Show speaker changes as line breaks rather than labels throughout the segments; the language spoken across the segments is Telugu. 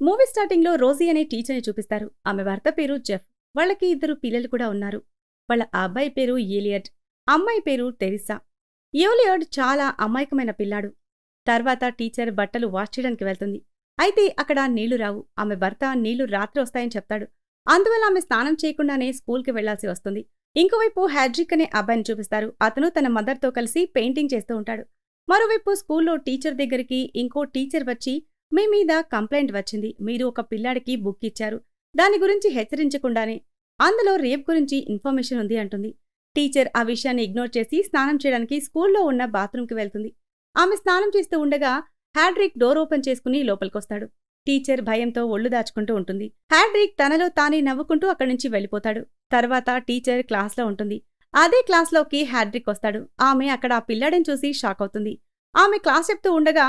మూవీ స్టార్టింగ్ లో రోజీ అనే టీచర్ని చూపిస్తారు. ఆమె భర్త పేరు జెఫ్. వాళ్ళకి 2 పిల్లలు కూడా ఉన్నారు. వాళ్ళ అబ్బాయి పేరు ఏలియట్, అమ్మాయి పేరు తెరిసా. ఏలియట్ చాలా అమాయకమైన పిల్లాడు. తర్వాత టీచర్ బట్టలు వాష్ చేయడానికి వెళ్తుంది. అయితే అక్కడ నీళ్లు రావు. ఆమె భర్త నీళ్లు రాత్రి వస్తాయని చెప్తాడు. అందువల్ల ఆమె స్నానం చేయకుండానే స్కూల్కి వెళ్లాల్సి వస్తుంది. ఇంకోవైపు హ్యాడ్రిక్ అనే అబ్బాయిని చూపిస్తారు. అతను తన మదర్తో కలిసి పెయింటింగ్ చేస్తూ ఉంటాడు. మరోవైపు స్కూల్లో టీచర్ దగ్గరికి ఇంకో టీచర్ వచ్చి, మీ మీద కంప్లైంట్ వచ్చింది. మీరు ఒక పిల్లాడికి బుక్ ఇచ్చారు. దాని గురించి హెచ్చరించకుండానే అందులో రేప్ గురించి ఇన్ఫర్మేషన్ ఉంది అంటుంది. టీచర్ ఆ విషయాన్ని ఇగ్నోర్ చేసి స్నానం చేయడానికి స్కూల్లో ఉన్న బాత్రూంకి వెళ్తుంది. ఆమె స్నానం చేస్తూ ఉండగా హ్యాడ్రిక్ డోర్ ఓపెన్ చేసుకుని లోపలికొస్తాడు. టీచర్ భయంతో ఒళ్ళు దాచుకుంటూ ఉంటుంది. హ్యాడ్రిక్ తనలో తానే నవ్వుకుంటూ అక్కడి నుంచి వెళ్ళిపోతాడు. తర్వాత టీచర్ క్లాస్లో ఉంటుంది. అదే క్లాస్లోకి హ్యాడ్రిక్ వస్తాడు. ఆమె అక్కడ ఆ పిల్లాడిని చూసి షాక్ అవుతుంది. ఆమె క్లాస్ చెప్తూ ఉండగా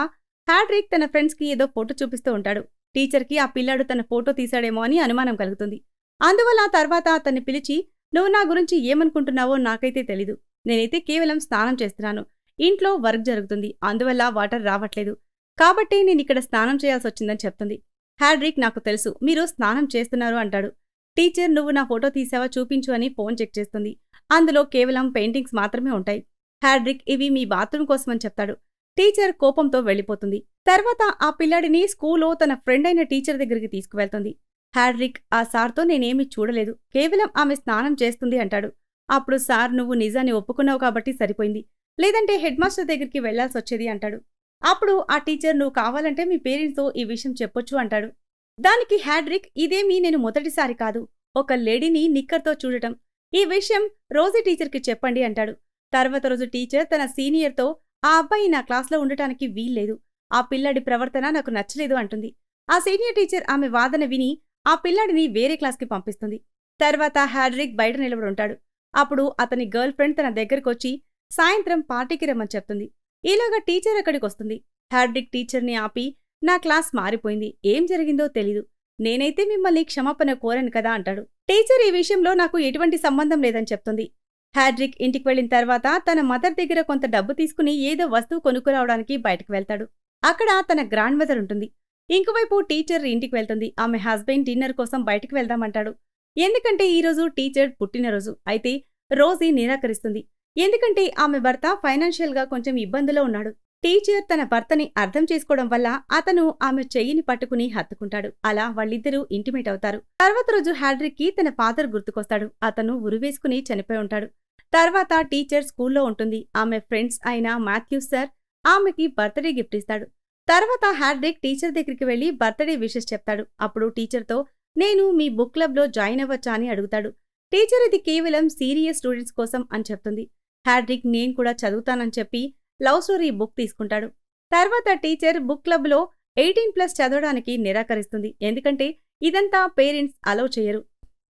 హ్యాడ్రిక్ తన ఫ్రెండ్స్కి ఏదో ఫోటో చూపిస్తూ ఉంటాడు. టీచర్కి ఆ పిల్లాడు తన ఫోటో తీశాడేమో అని అనుమానం కలుగుతుంది. అందువల్ల తర్వాత అతన్ని పిలిచి, నువ్వు నా గురించి ఏమనుకుంటున్నావో నాకైతే తెలీదు. నేనైతే కేవలం స్నానం చేస్తున్నాను. ఇంట్లో వర్క్ జరుగుతుంది. అందువల్ల వాటర్ రావట్లేదు. కాబట్టి నేనిక్కడ స్నానం చేయాల్సొచ్చిందని చెప్తుంది. హ్యాడ్రిక్, నాకు తెలుసు మీరు స్నానం చేస్తున్నారు అంటాడు. టీచర్, నువ్వు నా ఫోటో తీసావా చూపించు అని ఫోన్ చెక్ చేస్తుంది. అందులో కేవలం పెయింటింగ్స్ మాత్రమే ఉంటాయి. హ్యాడ్రిక్, ఇవి మీ బాత్రూమ్ కోసమని చెప్తాడు. టీచర్ కోపంతో వెళ్ళిపోతుంది. తర్వాత ఆ పిల్లాడిని స్కూల్లో తన ఫ్రెండ్ అయిన టీచర్ దగ్గరికి తీసుకువెళ్తుంది. హ్యాడ్రిక్, ఆ సార్తో నేనేమీ చూడలేదు. కేవలం ఆమె స్నానం చేస్తుంది అంటాడు. అప్పుడు సార్, నువ్వు నిజాన్ని ఒప్పుకున్నావు కాబట్టి సరిపోయింది. లేదంటే హెడ్ మాస్టర్ దగ్గరికి వెళ్లాల్సొచ్చేది అంటాడు. అప్పుడు ఆ టీచర్, నువ్వు కావాలంటే మీ పేరెంట్స్తో ఈ విషయం చెప్పొచ్చు అంటాడు. దానికి హ్యాడ్రిక్, ఇదేమీ నేను మొదటిసారి కాదు. ఒక లేడీని నిక్కర్తో చూడటం. ఈ విషయం రోజీ టీచర్కి చెప్పండి అంటాడు. తర్వాత రోజు టీచర్ తన సీనియర్తో, ఆ అబ్బాయి నా క్లాస్లో ఉండటానికి వీల్లేదు. ఆ పిల్లాడి ప్రవర్తన నాకు నచ్చలేదు అంటుంది. ఆ సీనియర్ టీచర్ ఆమె వాదన విని ఆ పిల్లాడిని వేరే క్లాస్కి పంపిస్తుంది. తర్వాత హ్యాడ్రిక్ బయట నిలబడి ఉంటాడు. అప్పుడు అతని గర్ల్ ఫ్రెండ్ తన దగ్గరకొచ్చి సాయంత్రం పార్టీకి రమ్మని చెప్తుంది. ఈలోగా టీచర్ అక్కడికి వస్తుంది. హ్యాడ్రిక్ టీచర్ని ఆపి, నా క్లాస్ మారిపోయింది. ఏం జరిగిందో తెలీదు. నేనైతే మిమ్మల్ని క్షమాపణ కోరను కదా అంటాడు. టీచర్ ఈ విషయంలో నాకు ఎటువంటి సంబంధం లేదని చెప్తుంది. హ్యాడ్రిక్ ఇంటికి వెళ్లిన తర్వాత తన మదర్ దగ్గర కొంత డబ్బు తీసుకుని ఏదో వస్తువు కొనుక్కురావడానికి బయటకు వెళ్తాడు. అక్కడ తన గ్రాండ్ మదర్ ఉంటుంది. ఇంకోవైపు టీచర్ ఇంటికి వెళ్తుంది. ఆమె హస్బెండ్ డిన్నర్ కోసం బయటకు వెళ్దామంటాడు. ఎందుకంటే ఈరోజు టీచర్ పుట్టినరోజు. అయితే రోజీ నిరాకరిస్తుంది. ఎందుకంటే ఆమె భర్త ఫైనాన్షియల్గా కొంచెం ఇబ్బందిలో ఉన్నాడు. టీచర్ తన భర్తని అర్థం చేసుకోవడం వల్ల అతను ఆమె చెయ్యిని పట్టుకుని హత్తుకుంటాడు. అలా వాళ్ళిద్దరూ ఇంటిమేట్ అవుతారు. తర్వాత రోజు హ్యాడ్రిక్ కి తన ఫాదర్ గుర్తుకొస్తాడు. అతను ఉరివేసుకుని చనిపోయి ఉంటాడు. తర్వాత టీచర్ స్కూల్లో ఉంటుంది. ఆమె ఫ్రెండ్స్ అయిన మాథ్యూ సార్ ఆమెకి బర్త్డే గిఫ్ట్ ఇస్తాడు. తర్వాత హ్యాడ్రిక్ టీచర్ దగ్గరికి వెళ్లి బర్త్డే విషెస్ చెప్తాడు. అప్పుడు టీచర్తో, నేను మీ బుక్ క్లబ్లో జాయిన్ అవ్వచ్చా అని అడుగుతాడు. టీచర్, ఇది కేవలం సీరియస్ స్టూడెంట్స్ కోసం అని చెప్తుంది. హ్యాడ్రిక్, నేను కూడా చదువుతానని చెప్పి లవ్ స్టోరీ బుక్ తీసుకుంటాడు. తర్వాత టీచర్ బుక్ క్లబ్లో 18+ చదవడానికి నిరాకరిస్తుంది. ఎందుకంటే ఇదంతా పేరెంట్స్ అలౌ చేయరు.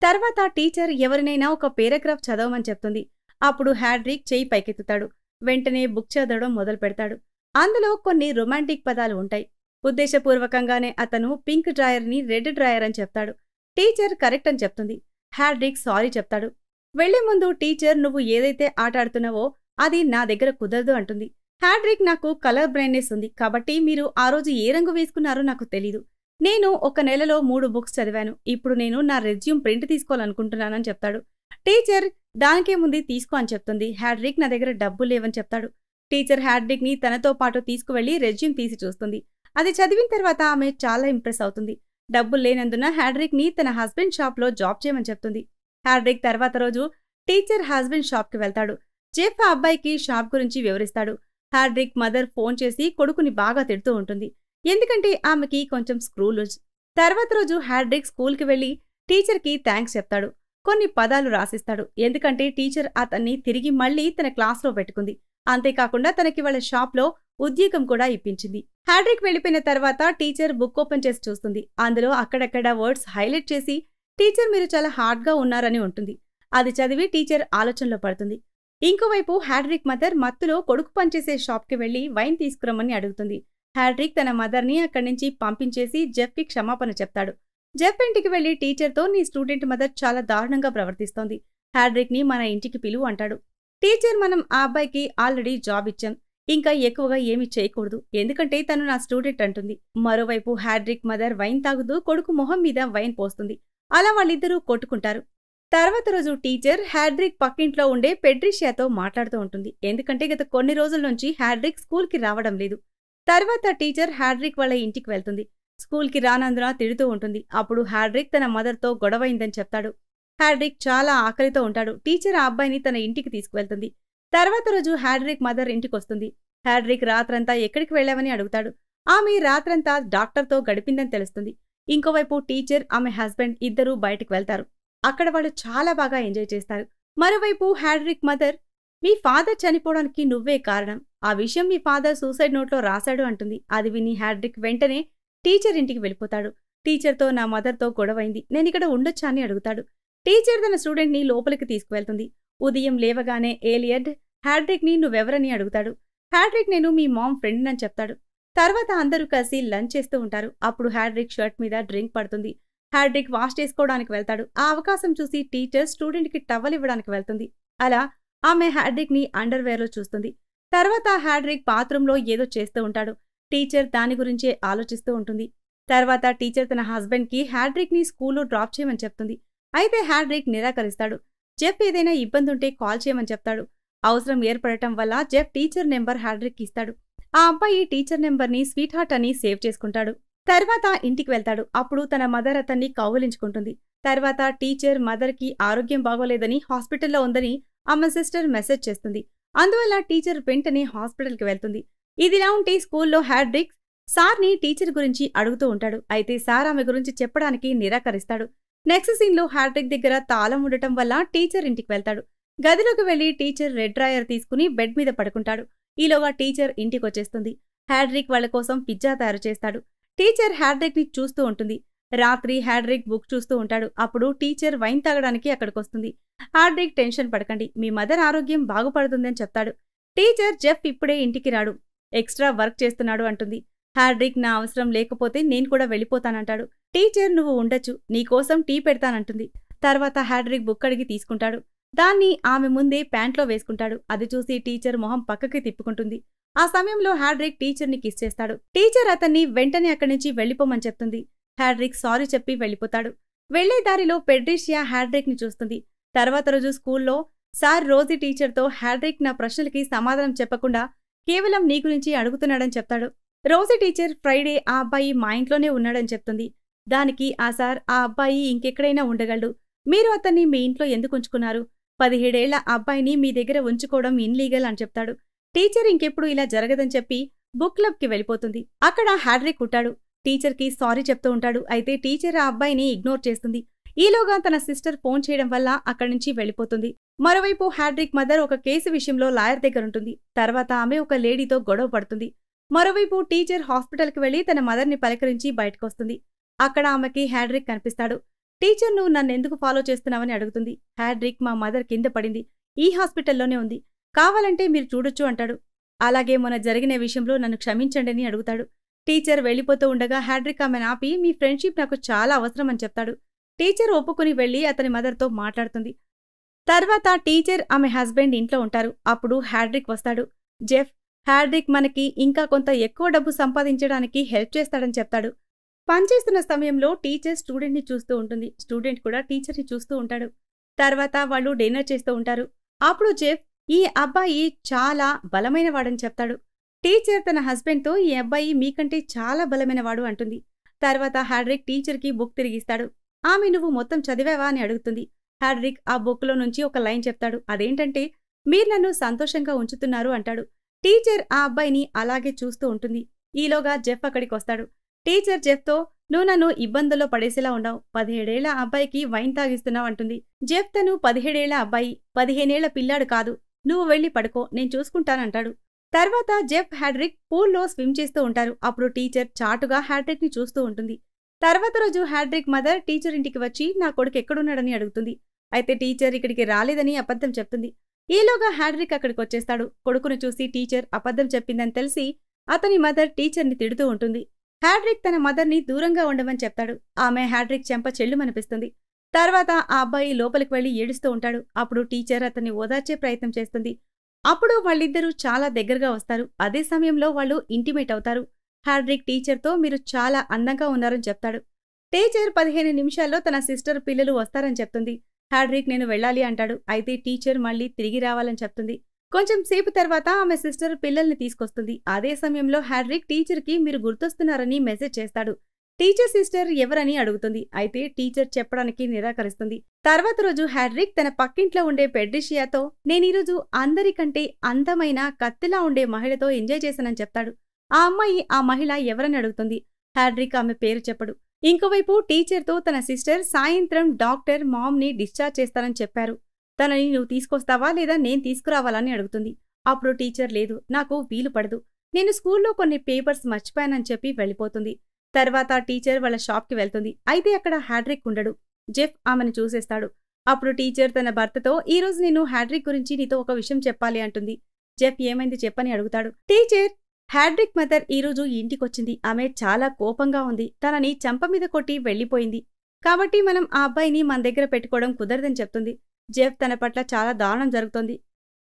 తర్వాత టీచర్ ఎవరినైనా ఒక పేరాగ్రాఫ్ చదవమని చెప్తుంది. అప్పుడు హ్యాడ్రిక్ చెయ్యి పైకెత్తుతాడు. వెంటనే బుక్ చదవడం మొదలు పెడతాడు. అందులో కొన్ని రొమాంటిక్ పదాలు ఉంటాయి. ఉద్దేశపూర్వకంగానే అతను పింక్ డ్రాయర్ని రెడ్ డ్రాయర్ అని చెప్తాడు. టీచర్ కరెక్ట్ అని చెప్తుంది. హ్యాడ్రిక్ సారీ చెప్తాడు. వెళ్లే ముందు టీచర్, నువ్వు ఏదైతే ఆట ఆడుతున్నావో అది నా దగ్గర కుదరదు అంటుంది. హ్యాడ్రిక్, నాకు కలర్ బ్లైండ్నెస్ ఉంది కాబట్టి మీరు ఆ రోజు ఏ రంగు వేసుకున్నారో నాకు తెలీదు. నేను ఒక నెలలో 3 బుక్స్ చదివాను. ఇప్పుడు నేను నా రెజ్యూమ్ ప్రింట్ తీసుకోవాలనుకుంటున్నానని చెప్తాడు. టీచర్, దానికేముంది తీసుకో అని చెప్తుంది. హ్యాడ్రిక్, నా దగ్గర డబ్బులు లేవని చెప్తాడు. టీచర్ హ్యాడ్రిక్ ని తనతో పాటు తీసుకువెళ్లి రెజ్యూమ్ తీసి చూస్తుంది. అది చదివిన తర్వాత ఆమె చాలా ఇంప్రెస్ అవుతుంది. డబ్బులు లేనందున హ్యాడ్రిక్ ని తన హస్బెండ్ షాప్లో జాబ్ చేయమని చెప్తుంది. హ్యాడ్రిక్ తర్వాత రోజు టీచర్ హస్బెండ్ షాప్కి వెళ్తాడు. జెఫ్ ఆ అబ్బాయికి షాప్ గురించి వివరిస్తాడు. హ్యాడ్రిక్ మదర్ ఫోన్ చేసి కొడుకుని బాగా తిడుతూ ఉంటుంది. ఎందుకంటే ఆమెకి కొంచెం స్క్రూ లూజ్. తర్వాత రోజు హ్యాడ్రిక్ స్కూల్కి వెళ్లి టీచర్కి థ్యాంక్స్ చెప్తాడు. కొన్ని పదాలు రాసిస్తాడు. ఎందుకంటే టీచర్ అతన్ని తిరిగి మళ్లీ తన క్లాస్లో పెట్టుకుంది. అంతేకాకుండా తనకి వాళ్ళ షాప్లో ఉద్యోగం కూడా ఇప్పించింది. హ్యాడ్రిక్ వెళ్లిపోయిన తర్వాత టీచర్ బుక్ ఓపెన్ చేసి చూస్తుంది. అందులో అక్కడక్కడ వర్డ్స్ హైలైట్ చేసి, టీచర్ మీరు చాలా హార్డ్గా ఉన్నారని ఉంటుంది. అది చదివి టీచర్ ఆలోచనలో పడుతుంది. ఇంకోవైపు హ్యాడ్రిక్ మదర్ మత్తులో కొడుకు పనిచేసే షాప్కి వెళ్లి వైన్ తీసుకురమ్మని అడుగుతుంది. హ్యాడ్రిక్ తన మదర్ని అక్కడి నుంచి పంపించేసి జెఫ్కి క్షమాపణ చెప్తాడు. జెఫ్ ఇంటికి వెళ్లి టీచర్తో, నీ స్టూడెంట్ మదర్ చాలా దారుణంగా ప్రవర్తిస్తోంది. హ్యాడ్రిక్ ని మన ఇంటికి పిలువు అంటాడు. టీచర్, మనం ఆ అబ్బాయికి ఆల్రెడీ జాబ్ ఇచ్చాం. ఇంకా ఎక్కువగా ఏమీ చేయకూడదు, ఎందుకంటే తను నా స్టూడెంట్ అంటుంది. మరోవైపు హ్యాడ్రిక్ మదర్ వైన్ తాగుతూ కొడుకు మొహం మీద వైన్ పోస్తుంది. అలా వాళ్ళిద్దరూ కొట్టుకుంటారు. తర్వాత రోజు టీచర్ హ్యాడ్రిక్ పక్కింట్లో ఉండే పెట్రిషియాతో మాట్లాడుతూ ఉంటుంది, ఎందుకంటే గత కొన్ని రోజుల నుంచి హ్యాడ్రిక్ స్కూల్కి రావడం లేదు. తర్వాత టీచర్ హ్యాడ్రిక్ వాళ్ళ ఇంటికి వెళ్తుంది. స్కూల్కి రానందున తిడుతూ ఉంటుంది. అప్పుడు హ్యాడ్రిక్ తన మదర్తో గొడవైందని చెప్తాడు. హ్యాడ్రిక్ చాలా ఆకలితో ఉంటాడు. టీచర్ ఆ అబ్బాయిని తన ఇంటికి తీసుకువెళ్తుంది. తర్వాత రోజు హ్యాడ్రిక్ మదర్ ఇంటికొస్తుంది. హ్యాడ్రిక్ రాత్రంతా ఎక్కడికి వెళ్ళావని అడుగుతాడు. ఆమె రాత్రంతా డాక్టర్తో గడిపిందని తెలుస్తుంది. ఇంకోవైపు టీచర్, ఆమె హస్బెండ్ ఇద్దరూ బయటకు వెళ్తారు. అక్కడ వాళ్ళు చాలా బాగా ఎంజాయ్ చేస్తారు. మరోవైపు హ్యాడ్రిక్ మదర్, మీ ఫాదర్ చనిపోవడానికి నువ్వే కారణం. ఆ విషయం మీ ఫాదర్ సూసైడ్ నోట్లో రాశాడు అంటుంది. అది విని హ్యాడ్రిక్ వెంటనే టీచర్ ఇంటికి వెళ్ళిపోతాడు. టీచర్తో నా మదర్తో గొడవైంది, నేనిక్కడ ఉండొచ్చా అని అడుగుతాడు. టీచర్ తన స్టూడెంట్ని లోపలికి తీసుకువెళ్తుంది. ఉదయం లేవగానే ఏలియడ్ హ్యాడ్రిక్ని నువ్వెవరని అడుగుతాడు. హ్యాడ్రిక్ నేను మీ మామ్ ఫ్రెండ్ అని చెప్తాడు. తర్వాత అందరూ కలిసి లంచ్ చేస్తూ ఉంటారు. అప్పుడు హ్యాడ్రిక్ షర్ట్ మీద డ్రింక్ పడుతుంది. హ్యాడ్రిక్ వాష్ చేసుకోవడానికి వెళ్తాడు. ఆ అవకాశం చూసి టీచర్ స్టూడెంట్కి టవల్ ఇవ్వడానికి వెళ్తుంది. అలా ఆమె హ్యాడ్రిక్ని అండర్వేర్లో చూస్తుంది. తర్వాత హ్యాడ్రిక్ బాత్రూంలో ఏదో చేస్తూ ఉంటాడు. టీచర్ దాని గురించే ఆలోచిస్తూ ఉంటుంది. తర్వాత టీచర్ తన హస్బెండ్కి హ్యాడ్రిక్ని స్కూల్లో డ్రాప్ చేయమని చెప్తుంది. అయితే హ్యాడ్రిక్ నిరాకరిస్తాడు. జెఫ్ ఏదైనా ఇబ్బందుంటే కాల్ చేయమని చెప్తాడు. అవసరం ఏర్పడటం వల్ల జెఫ్ టీచర్ నెంబర్ హ్యాడ్రిక్ ఇస్తాడు. ఆ అబ్బాయి టీచర్ నెంబర్ని స్వీట్ హార్ట్ అని సేవ్ చేసుకుంటాడు. తర్వాత ఇంటికి వెళ్తాడు. అప్పుడు తన మదర్ అతన్ని కౌగిలించుకుంటుంది. తర్వాత టీచర్ మదర్కి ఆరోగ్యం బాగోలేదని హాస్పిటల్లో ఉందని ఆమె సిస్టర్ మెసేజ్ చేస్తుంది. అందువల్ల టీచర్ వెంటనే హాస్పిటల్కి వెళ్తుంది. ఇదిలా ఉంటే స్కూల్లో హ్యాడ్రిక్ సార్ని టీచర్ గురించి అడుగుతూ ఉంటాడు. అయితే సార్ ఆమె గురించి చెప్పడానికి నిరాకరిస్తాడు. నెక్స్ట్ సీన్లో హ్యాడ్రిక్ దగ్గర తాళం ఉండటం వల్ల టీచర్ ఇంటికి వెళ్తాడు. గదిలోకి వెళ్లి టీచర్ రెడ్ డ్రాయర్ తీసుకుని బెడ్ మీద పడుకుంటాడు. ఈలోగా టీచర్ ఇంటికొచ్చేస్తుంది. హ్యాడ్రిక్ వాళ్ళ కోసం పిజ్జా తయారు చేస్తాడు. టీచర్ హ్యాడ్రిక్ని చూస్తూ ఉంటుంది. రాత్రి హ్యాడ్రిక్ బుక్ చూస్తూ ఉంటాడు. అప్పుడు టీచర్ వైన్ తాగడానికి అక్కడికొస్తుంది. హ్యాడ్రిక్ టెన్షన్ పడకండి, మీ మదర్ ఆరోగ్యం బాగుపడుతుందని చెప్తాడు. టీచర్ జెఫ్ ఇప్పుడే ఇంటికి రాడు, ఎక్స్ట్రా వర్క్ చేస్తున్నాడు అంటుంది. హ్యాడ్రిక్ నా అవసరం లేకపోతే నేను కూడా వెళ్ళిపోతానంటాడు. టీచర్ నువ్వు ఉండొచ్చు, నీకోసం టీ పెడతానంటుంది. తర్వాత హ్యాడ్రిక్ బుక్ అడిగి తీసుకుంటాడు. దాన్ని ఆమె ముందే ప్యాంట్లో వేసుకుంటాడు. అది చూసి టీచర్ మొహం పక్కకి తిప్పుకుంటుంది. ఆ సమయంలో హ్యాడ్రిక్ టీచర్ని కిస్ చేస్తాడు. టీచర్ అతన్ని వెంటనే అక్కడి నుంచి వెళ్ళిపోమని చెప్తుంది. హ్యాడ్రిక్ సారీ చెప్పి వెళ్ళిపోతాడు. వెళ్లే దారిలో పెట్రిషియా హ్యాడ్రిక్ని చూస్తుంది. తర్వాత రోజు స్కూల్లో సార్ రోజీ టీచర్తో హ్యాడ్రిక్ నా ప్రశ్నలకి సమాధానం చెప్పకుండా కేవలం నీ గురించి అడుగుతున్నాడని చెప్తాడు. రోజీ టీచర్ ఫ్రైడే ఆ అబ్బాయి మా ఇంట్లోనే ఉన్నాడని చెప్తుంది. దానికి ఆ సార్, ఆ అబ్బాయి ఇంకెక్కడైనా ఉండగలడు, మీరు అతన్ని మీ ఇంట్లో ఎందుకు ఉంచుకున్నారు? 17 ఏళ్ల అబ్బాయిని మీ దగ్గర ఉంచుకోవడం ఇన్లీగల్ అని చెప్తాడు. టీచర్ ఇంకెప్పుడు ఇలా జరగదని చెప్పి బుక్ క్లబ్కి వెళ్ళిపోతుంది. అక్కడ హ్యాడ్రిక్ ఉంటాడు. టీచర్కి సారీ చెప్తూ ఉంటాడు. అయితే టీచర్ ఆ అబ్బాయిని ఇగ్నోర్ చేస్తుంది. ఈలోగా తన సిస్టర్ ఫోన్ చేయడం వల్ల అక్కడి నుంచి వెళ్ళిపోతుంది. మరోవైపు హ్యాడ్రిక్ మదర్ ఒక కేసు విషయంలో లాయర్ దగ్గరుంటుంది. తర్వాత ఆమె ఒక లేడీతో గొడవ పడుతుంది. మరోవైపు టీచర్ హాస్పిటల్కి వెళ్లి తన మదర్ని పలకరించి బయటకొస్తుంది. అక్కడ ఆమెకి హ్యాడ్రిక్ కనిపిస్తాడు. టీచర్ నువ్వు నన్నెందుకు ఫాలో చేస్తున్నావని అడుగుతుంది. హ్యాడ్రిక్ మా మదర్ కింద పడింది, ఈ హాస్పిటల్లోనే ఉంది, కావాలంటే మీరు చూడొచ్చు అంటాడు. అలాగే మొన్న జరిగిన విషయంలో నన్ను క్షమించండి అని అడుగుతాడు. టీచర్ వెళ్ళిపోతూ ఉండగా హ్యాడ్రిక్ ఆమెను ఆపి మీ ఫ్రెండ్షిప్ నాకు చాలా అవసరం అని చెప్తాడు. టీచర్ ఒప్పుకుని వెళ్లి అతని మదర్తో మాట్లాడుతుంది. తర్వాత టీచర్, ఆమె హస్బెండ్ ఇంట్లో ఉంటారు. అప్పుడు హ్యాడ్రిక్ వస్తాడు. జెఫ్, హ్యాడ్రిక్ మనకి ఇంకా కొంత ఎక్కువ డబ్బు సంపాదించడానికి హెల్ప్ చేస్తాడని చెప్తాడు. పనిచేస్తున్న సమయంలో టీచర్ స్టూడెంట్ని చూస్తూ ఉంటుంది. స్టూడెంట్ కూడా టీచర్ని చూస్తూ ఉంటాడు. తర్వాత వాళ్ళు డిన్నర్ చేస్తూ ఉంటారు. అప్పుడు జెఫ్ ఈ అబ్బాయి చాలా బలమైనవాడని చెప్తాడు. టీచర్ తన హస్బెండ్తో ఈ అబ్బాయి మీకంటే చాలా బలమైనవాడు అంటుంది. తర్వాత హ్యాడ్రిక్ టీచర్కి బుక్ తిరిగిస్తాడు. ఆమె నువ్వు మొత్తం చదివావా అని అడుగుతుంది. హ్యాడ్రిక్ ఆ బుక్లో నుంచి ఒక లైన్ చెప్తాడు. అదేంటంటే మీరు నన్ను సంతోషంగా ఉంచుతున్నారు అంటాడు. టీచర్ ఆ అబ్బాయిని అలాగే చూస్తూ ఉంటుంది. ఈలోగా జెఫ్ అక్కడికి వస్తాడు. టీచర్ జెఫ్తో నువ్వు నన్ను ఇబ్బందుల్లో పడేసేలా ఉన్నావు, 17 ఏళ్ల అబ్బాయికి వైన్ తాగిస్తున్నావు అంటుంది. జెఫ్ తను 17 ఏళ్ల అబ్బాయి, 15 ఏళ్ల పిల్లాడు కాదు, నువ్వు వెళ్ళి పడుకో, నేను చూసుకుంటానంటాడు. తర్వాత జెఫ్, హ్యాడ్రిక్ పూల్లో స్విమ్ చేస్తూ ఉంటారు. అప్పుడు టీచర్ చాటుగా హ్యాడ్రిక్ని చూస్తూ ఉంటుంది. తర్వాత రోజు హ్యాడ్రిక్ మదర్ టీచర్ ఇంటికి వచ్చి నా కొడుకు ఎక్కడున్నాడని అడుగుతుంది. అయితే టీచర్ ఇక్కడికి రాలేదని అబద్ధం చెప్తుంది. ఈలోగా హ్యాడ్రిక్ అక్కడికి వచ్చేస్తాడు. కొడుకును చూసి టీచర్ అబద్ధం చెప్పిందని తెలిసి అతని మదర్ టీచర్ని తిడుతూ ఉంటుంది. హ్యాడ్రిక్ తన మదర్ని దూరంగా ఉండమని చెప్తాడు. ఆమె హ్యాడ్రిక్ చెంప చెల్లుమనిపిస్తుంది. తర్వాత ఆ అబ్బాయి లోపలికి వెళ్లి ఏడుస్తూ ఉంటాడు. అప్పుడు టీచర్ అతన్ని ఓదార్చే ప్రయత్నం చేస్తుంది. అప్పుడు వాళ్ళిద్దరూ చాలా దగ్గరగా వస్తారు. అదే సమయంలో వాళ్ళు ఇంటిమేట్ అవుతారు. హ్యాడ్రిక్ టీచర్తో మీరు చాలా అందంగా ఉన్నారని చెప్తాడు. టీచర్ 15 నిమిషాల్లో తన సిస్టర్ పిల్లలు వస్తారని చెప్తుంది. హ్యాడ్రిక్ నేను వెళ్ళాలి అంటాడు. అయితే టీచర్ మళ్ళీ తిరిగి రావాలని చెప్తుంది. కొంచెం సేపు తర్వాత ఆమె సిస్టర్ పిల్లల్ని తీసుకొస్తుంది. అదే సమయంలో హ్యాడ్రిక్ టీచర్కి మీరు గుర్తొస్తున్నారని మెసేజ్ చేస్తాడు. టీచర్ సిస్టర్ ఎవరని అడుగుతుంది. అయితే టీచర్ చెప్పడానికి నిరాకరిస్తుంది. తర్వాత రోజు హ్యాడ్రిక్ తన పక్కింట్లో ఉండే పెడ్రిషియాతో నేనీరోజు అందరికంటే అందమైన కత్తిలా ఉండే మహిళతో ఎంజాయ్ చేశానని చెప్తాడు. ఆ అమ్మాయి ఆ మహిళ ఎవరని అడుగుతుంది. హ్యాడ్రిక్ ఆమె పేరు చెప్పడు. ఇంకోవైపు టీచర్తో తన సిస్టర్ సాయంత్రం డాక్టర్ మామ్ని డిశ్చార్జ్ చేస్తానని చెప్పారు. తనని నువ్వు తీసుకొస్తావా లేదా నేను తీసుకురావాలని అడుగుతుంది. అప్పుడు టీచర్ లేదు, నాకు వీలు పడదు, నేను స్కూల్లో కొన్ని పేపర్స్ మర్చిపోయానని చెప్పి వెళ్ళిపోతుంది. తర్వాత టీచర్ వాళ్ళ షాప్కి వెళ్తుంది. అయితే అక్కడ హ్యాడ్రిక్ ఉండడు. జెఫ్ ఆమెను చూసేస్తాడు. అప్పుడు టీచర్ తన భర్తతో ఈరోజు నేను హ్యాడ్రిక్ గురించి నీతో ఒక విషయం చెప్పాలి అంటుంది. జెఫ్ ఏమైంది చెప్పని అడుగుతాడు. టీచర్ హ్యాడ్రిక్ మదర్ ఈరోజు ఇంటికొచ్చింది. ఆమె చాలా కోపంగా ఉంది. తనని చెంప మీద కొట్టి వెళ్ళిపోయింది. కాబట్టి మనం ఆ అబ్బాయిని మన దగ్గర పెట్టుకోవడం కుదరదని చెప్తుంది. జెఫ్ తన పట్ల చాలా దారుణం జరుగుతోంది.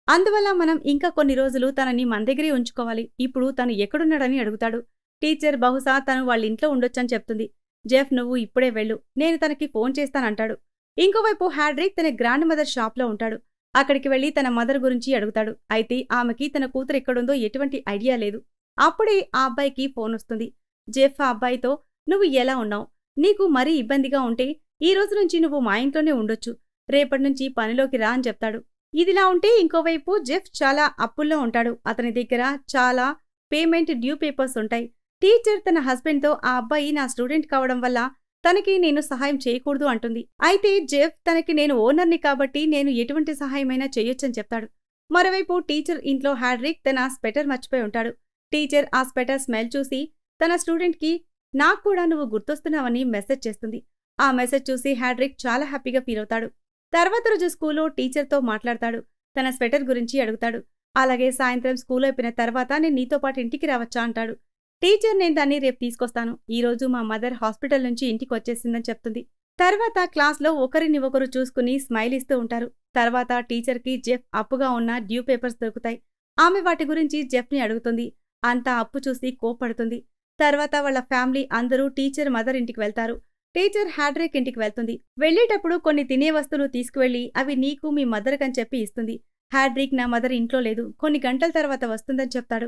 అందువల్ల మనం ఇంకా కొన్ని రోజులు తనని మన దగ్గరే ఉంచుకోవాలి. ఇప్పుడు తను ఎక్కడున్నాడని అడుగుతాడు. టీచర్ బహుశా తను వాళ్ళింట్లో ఉండొచ్చని చెప్తుంది. జెఫ్ నువ్వు ఇప్పుడే వెళ్ళు, నేను తనకి ఫోన్ చేస్తానంటాడు. ఇంకోవైపు హ్యాడ్రిక్ తన గ్రాండ్ మదర్ షాప్లో ఉంటాడు. అక్కడికి వెళ్లి తన మదర్ గురించి అడుగుతాడు. అయితే ఆమెకి తన కూతురు ఎక్కడుందో ఎటువంటి ఐడియా లేదు. అప్పుడే ఆ అబ్బాయికి ఫోన్ వస్తుంది. జెఫ్ ఆ అబ్బాయితో నువ్వు ఎలా ఉన్నావు, నీకు మరీ ఇబ్బందిగా ఉంటే ఈ రోజు నుంచి నువ్వు మా ఇంట్లోనే ఉండొచ్చు, రేపటి నుంచి పనిలోకి రా అని చెప్తాడు. ఇదిలా ఉంటే ఇంకోవైపు జెఫ్ చాలా అప్పుల్లో ఉంటాడు. అతని దగ్గర చాలా పేమెంట్ డ్యూ పేపర్స్ ఉంటాయి. టీచర్ తన హస్బెండ్తో ఆ అబ్బాయి నా స్టూడెంట్ కావడం వల్ల తనకి నేను సహాయం చేయకూడదు అంటుంది. అయితే జెఫ్ తనకి నేను ఓనర్ని కాబట్టి నేను ఎటువంటి సహాయమైనా చేయొచ్చని చెప్తాడు. మరోవైపు టీచర్ ఇంట్లో హ్యాడ్రిక్ తన స్వెటర్ మర్చిపోయి ఉంటాడు. టీచర్ ఆ స్వెటర్ స్మెల్ చూసి తన స్టూడెంట్కి నాకు కూడా నువ్వు గుర్తొస్తున్నావని మెసేజ్ చేస్తుంది. ఆ మెసేజ్ చూసి హ్యాడ్రిక్ చాలా హ్యాపీగా ఫీల్ అవుతాడు. తర్వాత రోజు స్కూల్లో టీచర్తో మాట్లాడతాడు. తన స్వెటర్ గురించి అడుగుతాడు. అలాగే సాయంత్రం స్కూల్ అయిపోయిన తర్వాత నేను నీతో పాటు ఇంటికి రావచ్చా అంటాడు. టీచర్ నేను దాన్ని రేపు తీసుకొస్తాను, ఈరోజు మా మదర్ హాస్పిటల్ నుంచి ఇంటికి వచ్చేసిందని చెప్తుంది. తర్వాత క్లాస్లో ఒకరిని ఒకరు చూసుకుని స్మైల్ ఇస్తూ ఉంటారు. తర్వాత టీచర్కి జెఫ్ అప్పుగా ఉన్న డ్యూ పేపర్స్ దొరుకుతాయి. ఆమె వాటి గురించి జెఫ్ని అడుగుతుంది. అంతా అప్పు చూసి కోప్పడుతుంది. తర్వాత వాళ్ళ ఫ్యామిలీ అందరూ టీచర్ మదర్ ఇంటికి వెళ్తారు. టీచర్ హ్యాడ్రిక్ ఇంటికి వెళ్తుంది. వెళ్లేటప్పుడు కొన్ని తినే వస్తువులు తీసుకువెళ్లి అవి నీకు మీ మదర్కని చెప్పి ఇస్తుంది. హ్యాడ్రిక్ నా మదర్ ఇంట్లో లేదు, కొన్ని గంటల తర్వాత వస్తుందని చెప్తాడు.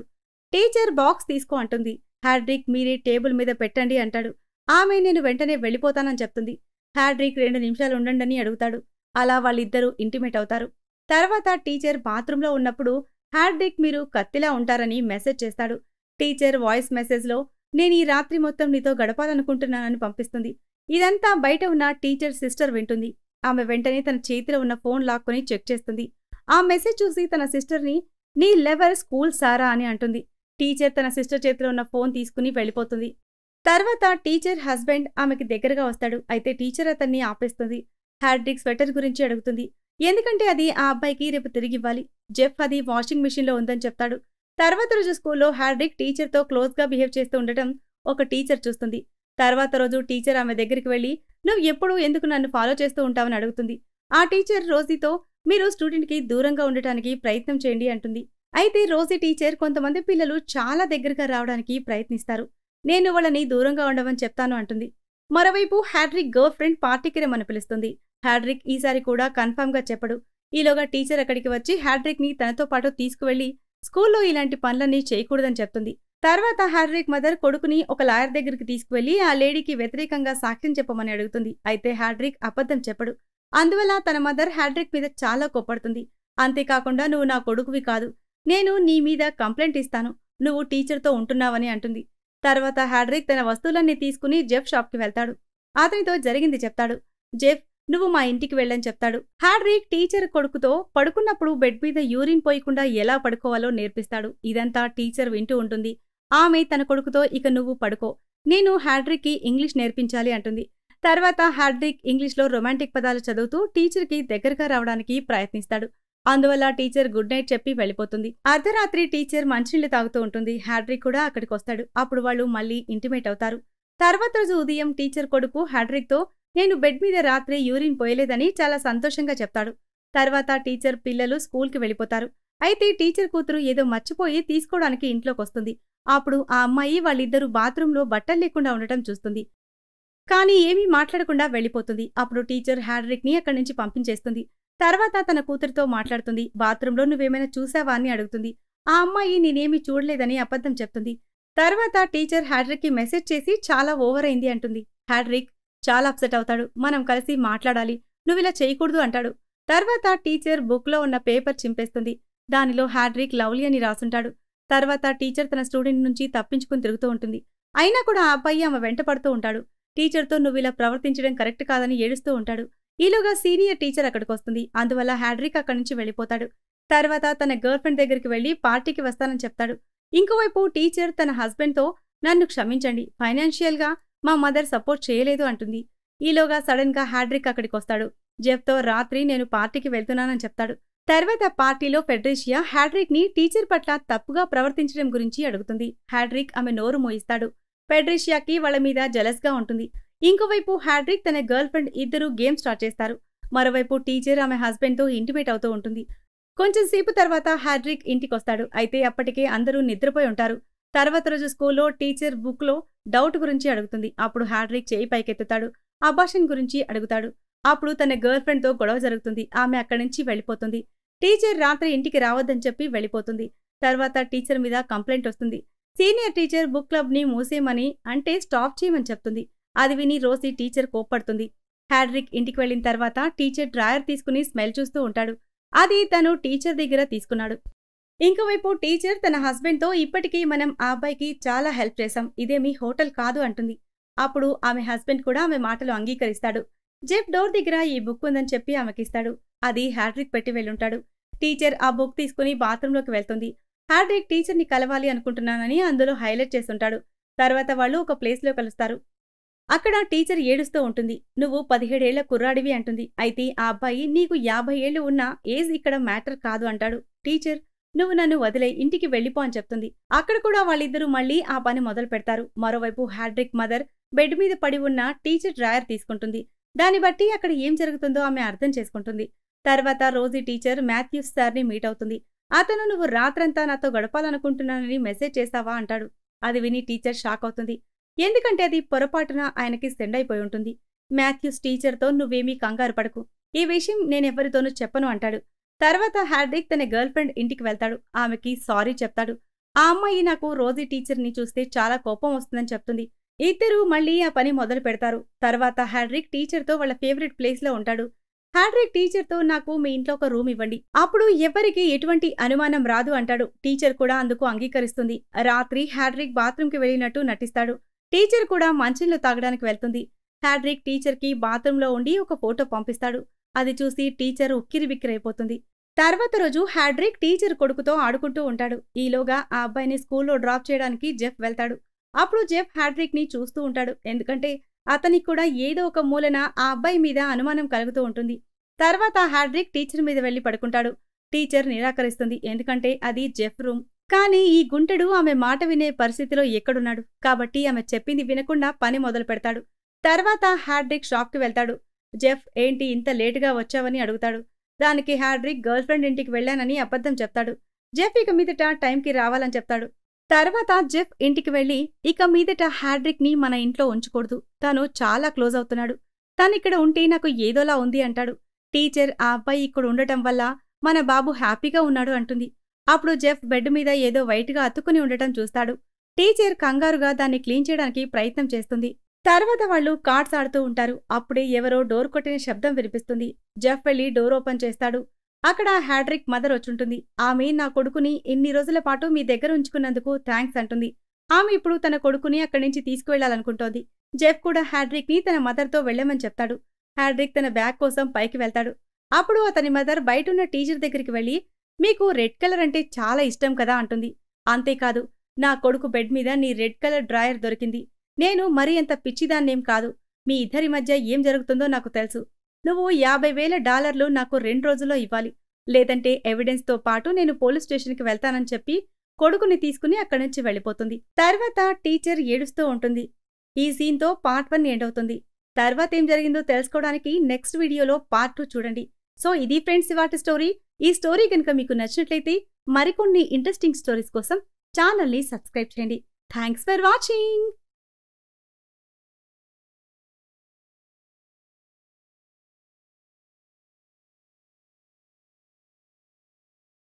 టీచర్ బాక్స్ తీసుకో అంటుంది. హ్యాడ్రిక్ మీరే టేబుల్ మీద పెట్టండి అంటాడు. ఆమె నేను వెంటనే వెళ్ళిపోతానని చెప్తుంది. హ్యాడ్రిక్ 2 నిమిషాలు ఉండండి అడుగుతాడు. అలా వాళ్ళిద్దరూ ఇంటిమేట్ అవుతారు. తర్వాత టీచర్ బాత్రూంలో ఉన్నప్పుడు హ్యాడ్రిక్ మీరు కత్తిలా ఉంటారని మెసేజ్ చేస్తాడు. టీచర్ వాయిస్ మెసేజ్లో నేను ఈ రాత్రి మొత్తం నీతో గడపాలనుకుంటున్నానని పంపిస్తుంది. ఇదంతా బయట ఉన్న టీచర్ సిస్టర్ వింటుంది. ఆమె వెంటనే తన చేతిలో ఉన్న ఫోన్ లాక్కొని చెక్ చేస్తుంది. ఆ మెసేజ్ చూసి తన సిస్టర్ని నీ లెవర్ స్కూల్ సారా అని అంటుంది. టీచర్ తన సిస్టర్ చేతిలో ఉన్న ఫోన్ తీసుకుని వెళ్ళిపోతుంది. తర్వాత టీచర్ హస్బెండ్ ఆమెకి దగ్గరగా వస్తాడు. అయితే టీచర్ అతన్ని ఆపేస్తుంది. హ్యాడ్రిక్ స్వెటర్ గురించి అడుగుతుంది. ఎందుకంటే అది ఆ అబ్బాయికి రేపు తిరిగివ్వాలి. జెఫ్ అది వాషింగ్ మిషన్లో ఉందని చెప్తాడు. తర్వాత రోజు స్కూల్లో హ్యాడ్రిక్ టీచర్తో క్లోజ్గా బిహేవ్ చేస్తూ ఉండటం ఒక టీచర్ చూస్తుంది. తర్వాత రోజు టీచర్ ఆమె దగ్గరికి వెళ్ళి నువ్వు ఎప్పుడూ ఎందుకు నన్ను ఫాలో చేస్తూ ఉంటావని అడుగుతుంది. ఆ టీచర్ రోజీతో మీరు స్టూడెంట్కి దూరంగా ఉండటానికి ప్రయత్నం చేయండి అంటుంది. అయితే రోజీ టీచర్ కొంతమంది పిల్లలు చాలా దగ్గరగా రావడానికి ప్రయత్నిస్తారు, నేను వాళ్ళని దూరంగా ఉండమని చెప్తాను అంటుంది. మరోవైపు హ్యాడ్రిక్ గర్ల్ ఫ్రెండ్ పార్టీకి రమ్మని పిలుస్తుంది. హ్యాడ్రిక్ ఈసారి కూడా కన్ఫర్మ్గా చెప్పడు. ఈలోగా టీచర్ అక్కడికి వచ్చి హ్యాడ్రిక్ని తనతో పాటు తీసుకువెళ్లి స్కూల్లో ఇలాంటి పనులన్నీ చేయకూడదని చెప్తుంది. తర్వాత హ్యాడ్రిక్ మదర్ కొడుకుని ఒక లాయర్ దగ్గరికి తీసుకువెళ్లి ఆ లేడీకి వ్యతిరేకంగా సాక్ష్యం చెప్పమని అడుగుతుంది. అయితే హ్యాడ్రిక్ అబద్ధం చెప్పడు. అందువల్ల తన మదర్ హ్యాడ్రిక్ మీద చాలా కోప్పడుతుంది. అంతేకాకుండా నువ్వు నా కొడుకువి కాదు, నేను నీ మీద కంప్లైంట్ ఇస్తాను, నువ్వు టీచర్తో ఉంటున్నావని అంటుంది. తర్వాత హ్యాడ్రిక్ తన వస్తువులన్నీ తీసుకుని జెఫ్ షాప్కి వెళ్తాడు. అతనితో జరిగింది చెప్తాడు. జెఫ్ నువ్వు మా ఇంటికి వెళ్ళని చెప్తాడు. హ్యాడ్రిక్ టీచర్ కొడుకుతో పడుకున్నప్పుడు బెడ్ మీద యూరిన్ పోయకుండా ఎలా పడుకోవాలో నేర్పిస్తాడు. ఇదంతా టీచర్ వింటూ ఉంటుంది. ఆమె తన కొడుకుతో ఇక నువ్వు పడుకో, నేను హ్యాడ్రిక్కి ఇంగ్లీష్ నేర్పించాలి అంటుంది. తర్వాత హ్యాడ్రిక్ ఇంగ్లీష్లో రొమాంటిక్ పదాలు చదువుతూ టీచర్కి దగ్గరగా రావడానికి ప్రయత్నిస్తాడు. అందువల్ల టీచర్ గుడ్ నైట్ చెప్పి వెళ్ళిపోతుంది. అర్ధరాత్రి టీచర్ మంచినీళ్లు తాగుతూ ఉంటుంది. హ్యాడ్రిక్ కూడా అక్కడికి వస్తాడు. అప్పుడు వాళ్ళు మళ్ళీ ఇంటిమేట్ అవుతారు. తర్వాత రోజు ఉదయం టీచర్ కొడుకు హ్యాడ్రిక్తో నేను బెడ్ మీద రాత్రి యూరిన్ పోయలేదని చాలా సంతోషంగా చెప్తాడు. తర్వాత టీచర్ పిల్లలు స్కూల్కి వెళ్ళిపోతారు. అయితే టీచర్ కూతురు ఏదో మర్చిపోయి తీసుకోవడానికి ఇంట్లోకొస్తుంది. అప్పుడు ఆ అమ్మాయి వాళ్ళిద్దరూ బాత్రూంలో బట్టలు లేకుండా ఉండటం చూస్తుంది. కానీ ఏమీ మాట్లాడకుండా వెళ్ళిపోతుంది. అప్పుడు టీచర్ హ్యాడ్రిక్‌ని అక్కడి నుంచి పంపించేస్తుంది. తర్వాత తన కూతురితో మాట్లాడుతుంది. బాత్రూంలో నువ్వేమైనా చూసావా అని అడుగుతుంది. ఆ అమ్మాయి నేనేమీ చూడలేదని అబద్ధం చెప్తుంది. తర్వాత టీచర్ హ్యాడ్రిక్‌కి మెసేజ్ చేసి చాలా ఓవర్ అయింది అంటుంది. హ్యాడ్రిక్ చాలా అప్సెట్ అవుతాడు. మనం కలిసి మాట్లాడాలి. నువ్విలా చేయకూడదు అంటాడు. తర్వాత టీచర్ బుక్‌లో ఉన్న పేపర్ చింపేస్తుంది. దానిలో హ్యాడ్రిక్ లవ్లీ అని రాసుంటాడు. తర్వాత టీచర్ తన స్టూడెంట్ నుంచి తప్పించుకుని తిరుగుతూ ఉంటుంది. అయినా కూడా ఆ అబ్బాయి ఆమె వెంట పడుతూ ఉంటాడు. టీచర్‌తో నువ్విలా ప్రవర్తించడం కరెక్ట్ కాదని ఏడుస్తూ ఉంటాడు. ఈలోగా సీనియర్ టీచర్ అక్కడికొస్తుంది. అందువల్ల హ్యాడ్రిక్ అక్కడి నుంచి వెళ్ళిపోతాడు. తర్వాత తన గర్ల్ ఫ్రెండ్ దగ్గరికి వెళ్లి పార్టీకి వస్తానని చెప్తాడు. ఇంకోవైపు టీచర్ తన హస్బెండ్‌తో నన్ను క్షమించండి, ఫైనాన్షియల్‌గా మా మదర్ సపోర్ట్ చేయలేదు అంటుంది. ఈలోగా సడన్‌గా హ్యాడ్రిక్ అక్కడికొస్తాడు. జెఫ్‌తో రాత్రి నేను పార్టీకి వెళ్తున్నానని చెప్తాడు. తర్వాత పార్టీలో ఫెడ్రిషియా హ్యాడ్రిక్‌ని టీచర్ పట్ల తప్పుగా ప్రవర్తించడం గురించి అడుగుతుంది. హ్యాడ్రిక్ ఆమె నోరు మోయిస్తాడు. ఫెడ్రిషియాకి వాళ్ళ మీద జెలస్‌గా ఉంటుంది. ఇంకోవైపు హ్యాడ్రిక్ తన గర్ల్ ఫ్రెండ్ ఇద్దరూ గేమ్ స్టార్ట్ చేస్తారు. మరోవైపు టీచర్ ఆమె హస్బెండ్‌తో ఇంటిమేట్ అవుతూ ఉంటుంది. కొంచెం సేపు తర్వాత హ్యాడ్రిక్ ఇంటికొస్తాడు. అయితే అప్పటికే అందరూ నిద్రపోయి ఉంటారు. తర్వాత రోజు స్కూల్లో టీచర్ బుక్‌లో డౌట్ గురించి అడుగుతుంది. అప్పుడు హ్యాడ్రిక్ చేయి పైకెత్తుతాడు. అబార్షన్ గురించి అడుగుతాడు. అప్పుడు తన గర్ల్ ఫ్రెండ్‌తో గొడవ జరుగుతుంది. ఆమె అక్కడి నుంచి వెళ్ళిపోతుంది. టీచర్ రాత్రి ఇంటికి రావద్దని చెప్పి వెళ్ళిపోతుంది. తర్వాత టీచర్ మీద కంప్లైంట్ వస్తుంది. సీనియర్ టీచర్ బుక్ క్లబ్‌ని మూసేయమని అంటే స్టాప్ చేయమని చెప్తుంది. అది విని రోసీ టీచర్ కోప్పడుతుంది. హ్యాడ్రిక్ ఇంటికి వెళ్ళిన తర్వాత టీచర్ డ్రాయర్ తీసుకుని స్మెల్ చూస్తూ ఉంటాడు. అది తను టీచర్ దగ్గర తీసుకున్నాడు. ఇంకోవైపు టీచర్ తన హస్బెండ్‌తో ఇప్పటికీ మనం ఆ అబ్బాయికి చాలా హెల్ప్ చేశాం. ఇదేమీ హోటల్ కాదు అంటుంది. అప్పుడు ఆమె హస్బెండ్ కూడా ఆమె మాటలు అంగీకరిస్తాడు. జెఫ్ డోర్ దగ్గర ఈ బుక్ ఉందని చెప్పి ఆమెకిస్తాడు. అది హ్యాడ్రిక్ పెట్టి వెళ్ళుంటాడు. టీచర్ ఆ బుక్ తీసుకుని బాత్రూంలోకి వెళ్తుంది. హ్యాడ్రిక్ టీచర్‌ని కలవాలి అనుకుంటున్నానని అందులో హైలైట్ చేసుంటాడు. తర్వాత వాళ్ళు ఒక ప్లేస్‌లో కలుస్తారు. అక్కడ టీచర్ ఏడుస్తూ ఉంటుంది. నువ్వు 17 ఏళ్ల కుర్రాడివి అంటుంది. అయితే ఆ అబ్బాయి నీకు 50 ఏళ్లు ఉన్నా ఏజ్ ఇక్కడ మ్యాటర్ కాదు అంటాడు. టీచర్ నువ్వు నన్ను వదిలే ఇంటికి వెళ్ళిపో అని చెప్తుంది. అక్కడ కూడా వాళ్ళిద్దరూ మళ్ళీ ఆ పని మొదలు పెడతారు. మరోవైపు హ్యాడ్రిక్ మదర్ బెడ్ మీద పడి ఉన్న టీచర్ డ్రాయర్ తీసుకుంటుంది. దాన్ని బట్టి అక్కడ ఏం జరుగుతుందో ఆమె అర్థం చేసుకుంటుంది. తర్వాత రోజీ టీచర్ మాథ్యూస్ సార్‌ని మీట్ అవుతుంది. అతను నువ్వు రాత్రంతా నాతో గడపాలనుకుంటున్నానని మెసేజ్ చేశావా అంటాడు. అది విని టీచర్ షాక్ అవుతుంది. ఎందుకంటే అది పొరపాటున ఆయనకి సెండ్ అయిపోయి ఉంటుంది. మాథ్యూస్ టీచర్‌తో నువ్వేమీ కంగారు పడకు. ఈ విషయం నేనెవ్వరితోనూ చెప్పను అంటాడు. తర్వాత హ్యాడ్రిక్ తన గర్ల్ ఫ్రెండ్ ఇంటికి వెళ్తాడు. ఆమెకి సారీ చెప్తాడు. ఆ అమ్మాయి నాకు రోజీ టీచర్‌ని చూస్తే చాలా కోపం వస్తుందని చెప్తుంది. ఇద్దరూ మళ్ళీ ఆ పని మొదలు పెడతారు. తర్వాత హ్యాడ్రిక్ టీచర్‌తో వాళ్ళ ఫేవరెట్ ప్లేస్‌లో ఉంటాడు. హ్యాడ్రిక్ టీచర్‌తో నాకు మీ ఇంట్లో ఒక రూమ్ ఇవ్వండి. అప్పుడు ఎవ్వరికీ ఎటువంటి అనుమానం రాదు అంటాడు. టీచర్ కూడా అందుకు అంగీకరిస్తుంది. రాత్రి హ్యాడ్రిక్ బాత్రూంకి వెళ్ళినట్టు నటిస్తాడు. టీచర్ కూడా మంచంలో తాగడానికి వెళ్తుంది. హ్యాడ్రిక్ టీచర్‌కి బాత్రూంలో ఉండి ఒక ఫోటో పంపిస్తాడు. అది చూసి టీచర్ ఉక్కిరిబిక్కిరైపోతుంది. తర్వాత రోజు హ్యాడ్రిక్ టీచర్ కొడుకుతో ఆడుకుంటూ ఉంటాడు. ఈలోగా ఆ అబ్బాయిని స్కూల్లో డ్రాప్ చేయడానికి జెఫ్ వెళ్తాడు. అప్పుడు జెఫ్ హ్యాడ్రిక్‌ని చూస్తూ ఉంటాడు. ఎందుకంటే అతనికి కూడా ఏదో ఒక మూలన ఆ అబ్బాయి మీద అనుమానం కలుగుతూ ఉంటుంది. తర్వాత హ్యాడ్రిక్ టీచర్ మీద వెళ్లి పడుకుంటాడు. టీచర్ నిరాకరిస్తుంది. ఎందుకంటే అది జెఫ్ రూమ్. కానీ ఈ గుంటెడు ఆమె మాట వినే పరిస్థితిలో ఎక్కడున్నాడు. కాబట్టి ఆమె చెప్పింది వినకుండా పని మొదలు పెడతాడు. తర్వాత హ్యాడ్రిక్ షాప్‌కి వెళ్తాడు. జెఫ్ ఏంటి ఇంత లేటుగా వచ్చావని అడుగుతాడు. దానికి హ్యాడ్రిక్ గర్ల్ ఫ్రెండ్ ఇంటికి వెళ్ళానని అబద్ధం చెప్తాడు. జెఫ్ ఇక మీదట టైంకి రావాలని చెప్తాడు. తర్వాత జెఫ్ ఇంటికి వెళ్లి ఇక మీదట హ్యాడ్రిక్‌ని మన ఇంట్లో ఉంచకూడదు. తను చాలా క్లోజ్ అవుతున్నాడు. తనిక్కడ ఉంటే నాకు ఏదోలా ఉంది అంటాడు. టీచర్ ఆ అబ్బాయి ఇక్కడ ఉండటం వల్ల మన బాబు హ్యాపీగా ఉన్నాడు అంటుంది. అప్పుడు జెఫ్ బెడ్ మీద ఏదో వైట్‌గా అతుక్కుని ఉండటం చూస్తాడు. టీచర్ కంగారుగా దాన్ని క్లీన్ చేయడానికి ప్రయత్నం చేస్తుంది. తర్వాత వాళ్ళు కార్డ్స్ ఆడుతూ ఉంటారు. అప్పుడే ఎవరో డోర్ కొట్టిన శబ్దం వినిపిస్తుంది. జెఫ్ వెళ్లి డోర్ ఓపెన్ చేస్తాడు. అక్కడ హ్యాడ్రిక్ మదర్ వచ్చుంటుంది. ఆమె నా కొడుకుని ఇన్ని రోజుల పాటు మీ దగ్గర ఉంచుకున్నందుకు థ్యాంక్స్ అంటుంది. ఆమె ఇప్పుడు తన కొడుకుని అక్కడి నుంచి తీసుకువెళ్లాలనుకుంటోంది. జెఫ్ కూడా హ్యాడ్రిక్‌ని తన మదర్‌తో వెళ్ళమని చెప్తాడు. హ్యాడ్రిక్ తన బ్యాగ్ కోసం పైకి వెళ్తాడు. అప్పుడు అతని మదర్ బయటున్న టీచర్ దగ్గరికి వెళ్లి మీకు రెడ్ కలర్ అంటే చాలా ఇష్టం కదా అంటుంది. అంతేకాదు నా కొడుకు బెడ్ మీద నీ రెడ్ కలర్ డ్రాయర్ దొరికింది. నేను మరీ అంత పిచ్చిదాన్నేం కాదు. మీ ఇద్దరి మధ్య ఏం జరుగుతుందో నాకు తెలుసు. నువ్వు $50,000 నాకు 2 రోజుల్లో ఇవ్వాలి. లేదంటే ఎవిడెన్స్‌తో పాటు నేను పోలీస్ స్టేషన్‌కి వెళ్తానని చెప్పి కొడుకుని తీసుకుని అక్కడి నుంచి వెళ్ళిపోతుంది. తర్వాత టీచర్ ఏడుస్తూ ఉంటుంది. ఈ సీన్‌తో పార్ట్ 1 ఎండ్ అవుతుంది. తర్వాత ఏం జరిగిందో తెలుసుకోవడానికి నెక్స్ట్ వీడియోలో పార్ట్ 2 చూడండి. సో ఇది ఫ్రెండ్స్ ఇవాటి స్టోరీ. ఈ స్టోరీ కనుక మీకు నచ్చినట్లయితే మరికొన్ని ఇంట్రెస్టింగ్ స్టోరీస్ కోసం ఛానల్ని సబ్స్క్రైబ్ చేయండి. Thanks for watching.